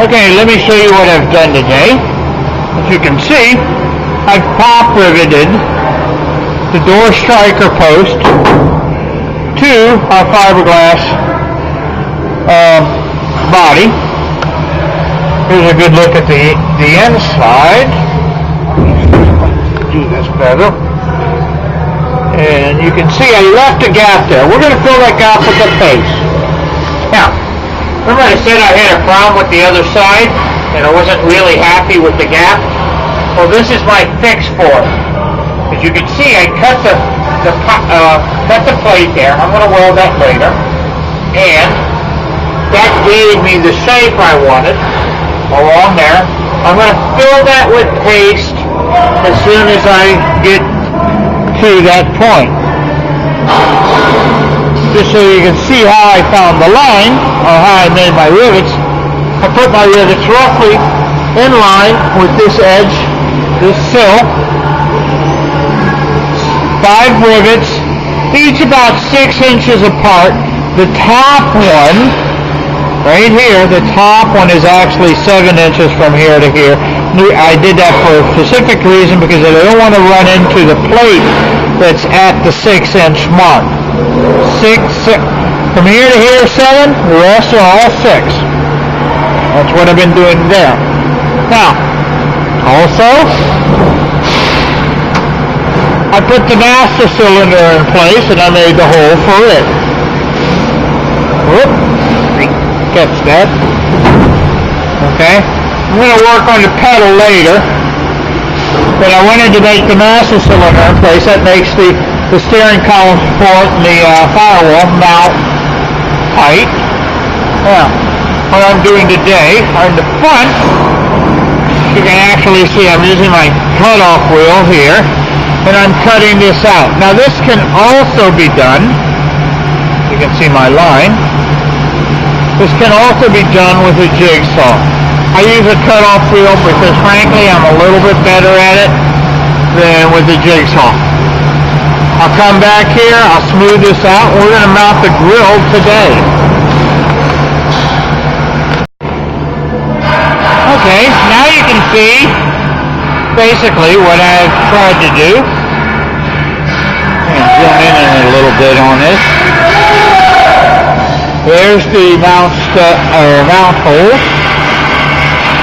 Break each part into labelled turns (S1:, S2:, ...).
S1: Okay, let me show you what I've done today. As you can see, I've pop riveted the door striker post to our fiberglass body. Here's a good look at the inside. Do this better. And you can see I left a gap there. We're going to fill that gap with the paste. Now, remember I said I had a problem with the other side and I wasn't really happy with the gap? Well, this is my fix for it. As you can see, I cut the plate there. I'm going to weld that later. And that gave me the shape I wanted along there. I'm going to fill that with paste as soon as I get to that point. Just so you can see how I found the line, or how I made my rivets. I put my rivets roughly in line with this edge, this sill. 5 rivets, each about 6 inches apart. The top one, right here, the top one is actually 7 inches from here to here. I did that for a specific reason because I don't want to run into the plate that's at the 6-inch mark. 6, from here to here 7, the rest are all 6. That's what I've been doing there. Now, also, I put the master cylinder in place and I made the hole for it. Whoop, catch that. Okay, I'm going to work on the pedal later, but I wanted to make the master cylinder in place. That makes the steering column support and the firewall mount tight. Now, what I'm doing today, on the front, you can actually see I'm using my cutoff wheel here, and I'm cutting this out. Now this can also be done, you can see my line, this can also be done with a jigsaw. I use a cutoff wheel because frankly I'm a little bit better at it than with the jigsaw. I'll come back here, I'll smooth this out, and we're going to mount the grill today. Okay, now you can see basically what I've tried to do. I'm going to zoom in a little bit on this. There's the mount hole.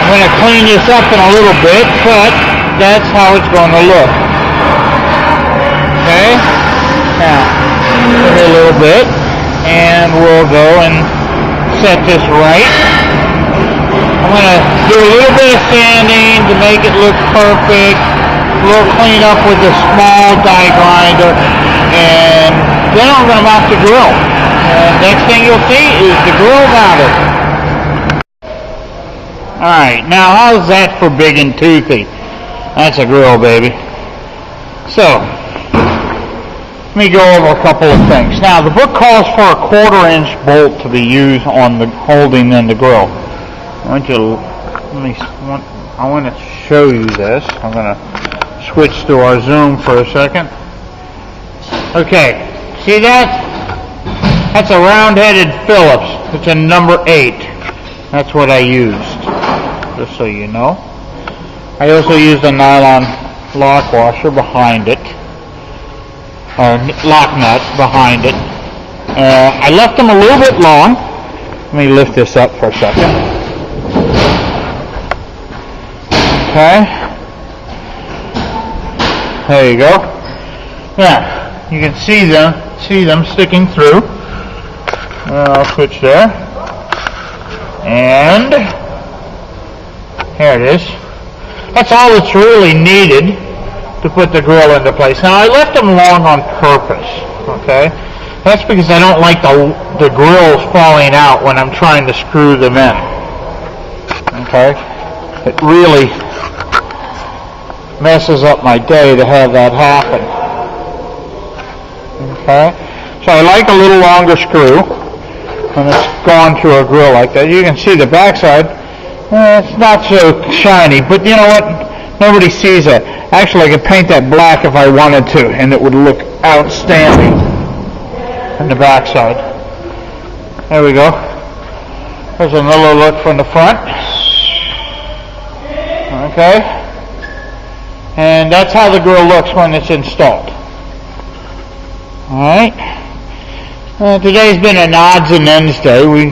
S1: I'm going to clean this up in a little bit, but that's how it's going to look. Okay, now a little bit, and we'll go and set this right. I'm going to do a little bit of sanding to make it look perfect, a little clean up with a small die grinder, and then I'm going to mount the grill. And next thing you'll see is the grill mounted. Alright, now how's that for big and toothy? That's a grill, baby. So, let me go over a couple of things. Now, the book calls for a 1/4-inch bolt to be used on the holding in the grill. I want to show you this. I'm going to switch to our zoom for a second. Okay, see that? That's a round-headed Phillips. It's a number 8. That's what I used, just so you know. I also used a nylon lock washer behind it, or lock nut behind it. I left them a little bit long. Let me lift this up for a second. Okay. There you go. Now, you can see them sticking through. I'll switch there. And here it is. That's all that's really needed to put the grill into place. Now I left them long on purpose, okay? That's because I don't like the grills falling out when I'm trying to screw them in, okay? It really messes up my day to have that happen, okay? So I like a little longer screw when it's gone through a grill like that. You can see the backside. It's not so shiny, but you know what? Nobody sees it. Actually, I could paint that black if I wanted to, and it would look outstanding on the backside. There we go. There's another look from the front. Okay? And that's how the grill looks when it's installed. Alright? Today's been an odds and ends day. We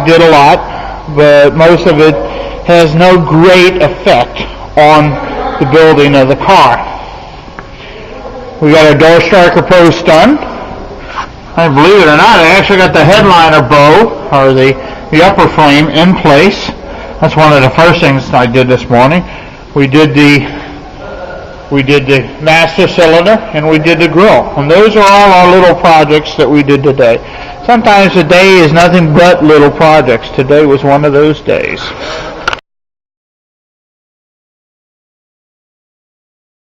S1: did a lot, but most of it has no great effect on the building of the car. We got our door striker post done. And believe it or not, I actually got the headliner bow, or the upper frame, in place. That's one of the first things I did this morning. We did the master cylinder, and we did the grill. And those are all our little projects that we did today. Sometimes a day is nothing but little projects. Today was one of those days.